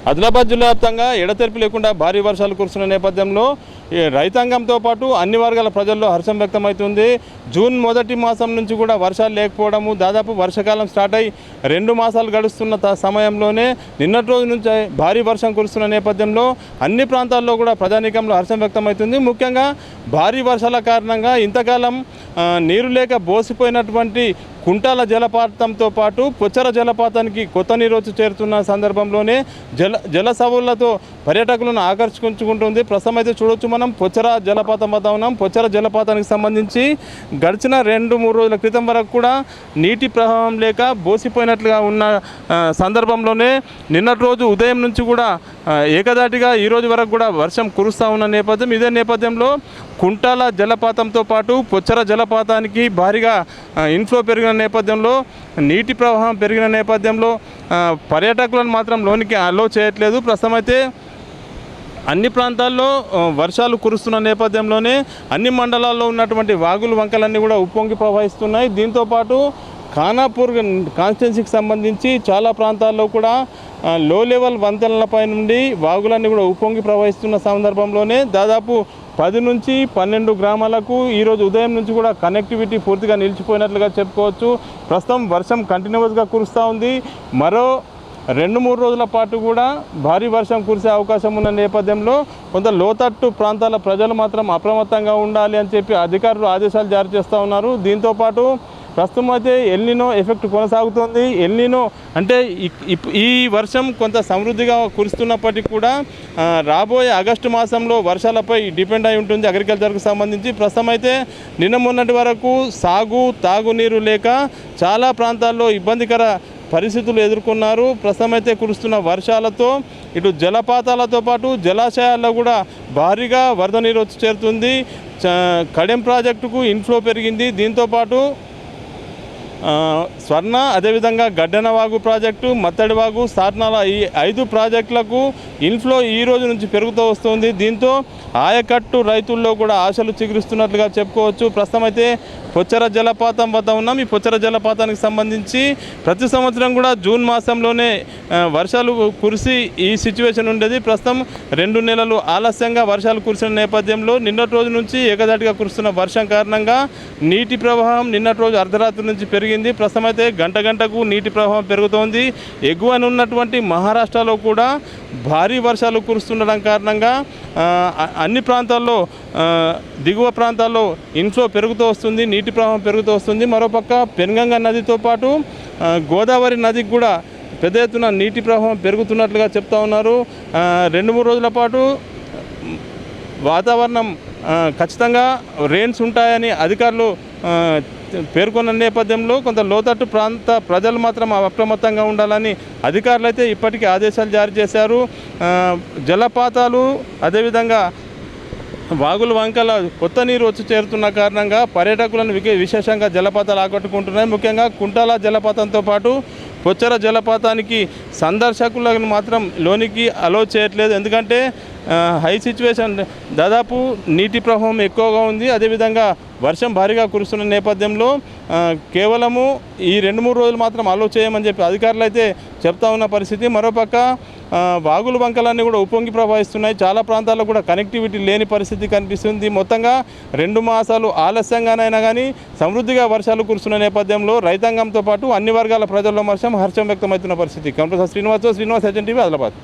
ఆదిలాబాద్ జిల్లా వ్యాప్తంగా ఎడతెరిపి లేకుండా భారీ వర్షాలు కురుస్తున్న నేపథ్యంలో రైతాంగంతో పాటు అన్ని వర్గాల ప్రజల్లో హర్షం వ్యక్తమవుతుంది. జూన్ మొదటి మాసం నుంచి కూడా వర్షాలు లేకపోవడము, దాదాపు వర్షాకాలం స్టార్ట్ అయ్యి 2 మాసాలు గడుస్తున్న సమయంలోనే నిన్నటి రోజు నుంచి భారీ వర్షం కురుస్తున్న నేపథ్యంలో అన్ని ప్రాంతాల్లో కూడా ప్రజానీకంలో హర్షం వ్యక్తమవుతుంది. ముఖ్యంగా భారీ వర్షాల కారణంగా ఇంతకాలం నీరు లేక బోసిపోయినటువంటి కుంటాల జలపాతంతో పాటు పొచ్చర జలపాతానికి కొత్త నీరు వచ్చి చేరుతున్న సందర్భంలోనే జల సవులతో పర్యాటకులను ఆకర్షించుకుంటుంది. ప్రస్తుతం అయితే చూడొచ్చు మనం పొచ్చర జలపాతం వద్ద ఉన్నాం. పొచ్చర జలపాతానికి సంబంధించి గడిచిన 2-3 రోజుల క్రితం వరకు కూడా నీటి ప్రవాహం లేక బోసిపోయినట్లుగా ఉన్న సందర్భంలోనే నిన్నటి రోజు ఉదయం నుంచి కూడా ఏకదాటిగా ఈ రోజు వరకు కూడా వర్షం కురుస్తూ ఉన్న నేపథ్యం. ఇదే నేపథ్యంలో కుంటాల జలపాతంతో పాటు పొచ్చర జలపాతానికి భారీగా ఇన్ఫ్లో పెరిగిన నేపథ్యంలో నీటి ప్రవాహం పెరిగిన నేపథ్యంలో పర్యాటకులను మాత్రం లోనికి అలో చేయట్లేదు. ప్రస్తుతం అయితే అన్ని ప్రాంతాల్లో వర్షాలు కురుస్తున్న నేపథ్యంలోనే అన్ని మండలాల్లో ఉన్నటువంటి వాగులు వంకలన్నీ కూడా ఉప్పొంగి ప్రవహిస్తున్నాయి. దీంతోపాటు ఖానాపూర్ కాన్స్టిట్యున్సీకి సంబంధించి చాలా ప్రాంతాల్లో కూడా లో లెవెల్ వంతెనలపై నుండి వాగులన్నీ కూడా ఉప్పొంగి ప్రవహిస్తున్న సందర్భంలోనే దాదాపు 10 నుంచి 12 గ్రామాలకు ఈరోజు ఉదయం నుంచి కూడా కనెక్టివిటీ పూర్తిగా నిలిచిపోయినట్లుగా చెప్పుకోవచ్చు. ప్రస్తుతం వర్షం కంటిన్యూస్గా కురుస్తూ ఉంది. మరో 2-3 రోజుల పాటు కూడా భారీ వర్షం కురిసే అవకాశం ఉన్న నేపథ్యంలో కొంత లోతట్టు ప్రాంతాల ప్రజలు మాత్రం అప్రమత్తంగా ఉండాలి అని చెప్పి అధికారులు ఆదేశాలు జారీ చేస్తూ ఉన్నారు. దీంతోపాటు ప్రస్తుతం అయితే ఎల్నినో ఎఫెక్ట్ కొనసాగుతోంది. ఎల్నినో అంటే ఈ వర్షం కొంత సమృద్ధిగా కురుస్తున్నప్పటికీ కూడా రాబోయే ఆగస్టు మాసంలో వర్షాలపై డిపెండ్ అయి ఉంటుంది అగ్రికల్చర్కు సంబంధించి. ప్రస్తుతం అయితే నిన్న మొన్నటి వరకు తాగునీరు లేక చాలా ప్రాంతాల్లో ఇబ్బందికర పరిస్థితులు ఎదుర్కొన్నారు. ప్రస్తుతం అయితే కురుస్తున్న వర్షాలతో ఇటు జలపాతాలతో పాటు జలాశయాల్లో కూడా భారీగా వరద నీరు వచ్చి చేరుతుంది. కడెం ప్రాజెక్టుకు ఇన్ఫ్లో పెరిగింది. దీంతోపాటు స్వర్ణ, అదేవిధంగా గడ్డెనవాగు ప్రాజెక్టు, మత్తడివాగు, సాట్నాల ఈ 5 ప్రాజెక్టులకు ఇన్ఫ్లో ఈ రోజు నుంచి పెరుగుతూ వస్తుంది. దీంతో ఆయకట్టు రైతుల్లో కూడా ఆశలు చిగురిస్తున్నట్లుగా చెప్పుకోవచ్చు. ప్రస్తుతం అయితే పొచ్చర జలపాతం వద్ద ఉన్నాం. ఈ పొచ్చర జలపాతానికి సంబంధించి ప్రతి సంవత్సరం కూడా జూన్ మాసంలోనే వర్షాలు కురిసి ఈ సిచ్యువేషన్ ఉండేది. ప్రస్తుతం 2 నెలలు ఆలస్యంగా వర్షాలు కురిసిన నేపథ్యంలో నిన్నటి రోజు నుంచి ఏకదాటిగా కురుస్తున్న వర్షం కారణంగా నీటి ప్రవాహం నిన్నటి రోజు అర్ధరాత్రి నుంచి పెరిగింది. ప్రస్తుతం అయితే గంటకు నీటి ప్రవాహం పెరుగుతోంది. ఎగువన ఉన్నటువంటి మహారాష్ట్రలో కూడా భారీ వర్షాలు కురుస్తుండడం కారణంగా అన్ని ప్రాంతాల్లో దిగువ ప్రాంతాల్లో ఇన్ఫ్లో పెరుగుతూ వస్తుంది, నీటి ప్రవాహం పెరుగుతూ వస్తుంది. మరోపక్క పెన్గంగ నదితో పాటు గోదావరి నదికి కూడా పెద్ద ఎత్తున నీటి ప్రవాహం పెరుగుతున్నట్లుగా చెప్తా ఉన్నారు. 2-3 రోజుల పాటు వాతావరణం ఖచ్చితంగా రెయిన్స్ ఉంటాయని అధికారులు పేర్కొన్న నేపథ్యంలో కొంత లోతట్టు ప్రాంత ప్రజలు మాత్రం అప్రమత్తంగా ఉండాలని అధికారులు అయితే ఇప్పటికీ ఆదేశాలు జారీ చేశారు. జలపాతాలు అదేవిధంగా వాగుల వంకల కొత్త నీరు వచ్చి చేరుతున్న కారణంగా పర్యాటకులను విశేషంగా జలపాతాలు ఆకట్టుకుంటున్నాయి. ముఖ్యంగా కుంటాల జలపాతంతో పాటు పొచ్చర జలపాతానికి సందర్శకులను మాత్రం లోనికి అలో చేయట్లేదు. ఎందుకంటే హై సిచ్యువేషన్, దాదాపు నీటి ప్రవాహం ఎక్కువగా ఉంది. అదేవిధంగా వర్షం భారీగా కురుస్తున్న నేపథ్యంలో కేవలము ఈ 2-3 రోజులు మాత్రం అలో చేయమని చెప్పి అధికారులు అయితే చెప్తా ఉన్న పరిస్థితి. మరోపక్క వాగుల వంకలన్నీ కూడా ఉప్పొంగి ప్రవహిస్తున్నాయి. చాలా ప్రాంతాల్లో కూడా కనెక్టివిటీ లేని పరిస్థితి కనిపిస్తుంది. మొత్తంగా 2 మాసాలు ఆలస్యంగానైనా కానీ సమృద్ధిగా వర్షాలు కురుస్తున్న నేపథ్యంలో రైతాంగంతో పాటు అన్ని వర్గాల ప్రజల్లో హర్షం వ్యక్తమవుతున్న పరిస్థితి. Computer Srinivas HNTV Adilabad.